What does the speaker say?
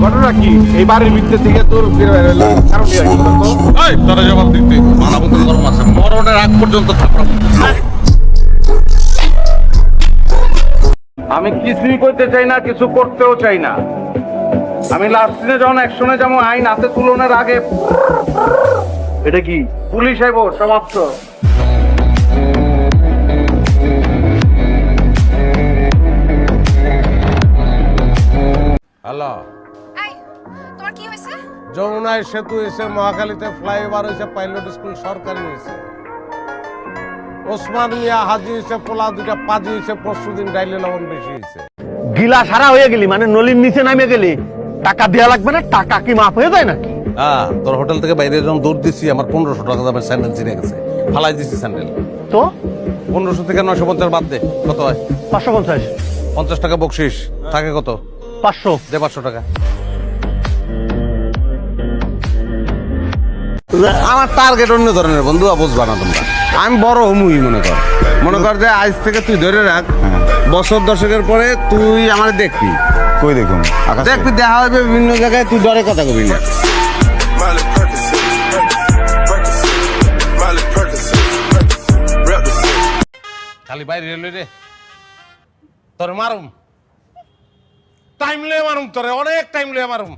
ঘটনা কি এই বাড়ির ভিতর থেকে তোর কারণ কি এই তোরা জবাব দিতে মানব গরম আছে মরণের আগ পর্যন্ত থাকবো। আমি কিছুই করতে চাই না, কিছু করতেও চাই না। আমি লাস্ট দিনে যখন অ্যাকশনে যাবো আইন হাতে তুলনের আগে এটা কি পুলিশ আইব সমাপ্ত। হ্যালো, এই তোমার কি হয়েছে? যমুনায় সেতু হয়েছে, মহাখালীতে ফ্লাইওভার হয়েছে, পাইলট স্কুল সরকারি হয়েছে, ওসমান মিয়া হাজি হয়েছে, পোলা দুটা পাজি হয়েছে, পরশু দিন ডাইলে লবণ বেশি হয়েছে। গিলা সারা হয়ে গেলি মানে নলির নিচে নামে গেলি, টাকা দেয়া লাগবে না? টাকা কি মাফ হয়ে যায় নাকি? হ্যাঁ, তোর হোটেল থেকে বাইরে যখন দৌড় দিচ্ছি আমার 1500 টাকা দামের স্যান্ডেল ছিঁড়ে গেছে, ফালাই দিচ্ছি স্যান্ডেল। তো 1500 থেকে 950 বাদ দে, কত হয়? 550, 50 টাকা বকশিস, থাকে কত? 500। দে 500 টাকা। আমার টার্গেট অন্য ধরনের বন্ধু, বুঝবা না তোমরা। আমি বড় হমুই মনে কর যে আজ থেকে তুই ধরে রাখ, বছর দশকের পরে তুই আমার দেখবি। কই দেখুন দেখবি, দেখা হবে বিভিন্ন জায়গায়, তুই ডরে কথা কবি না। খালি বাইরে এলো রে, তোর মারুম টাইম লয়ে মারুম, তোরে অনেক টাইম লয়ে মারুম।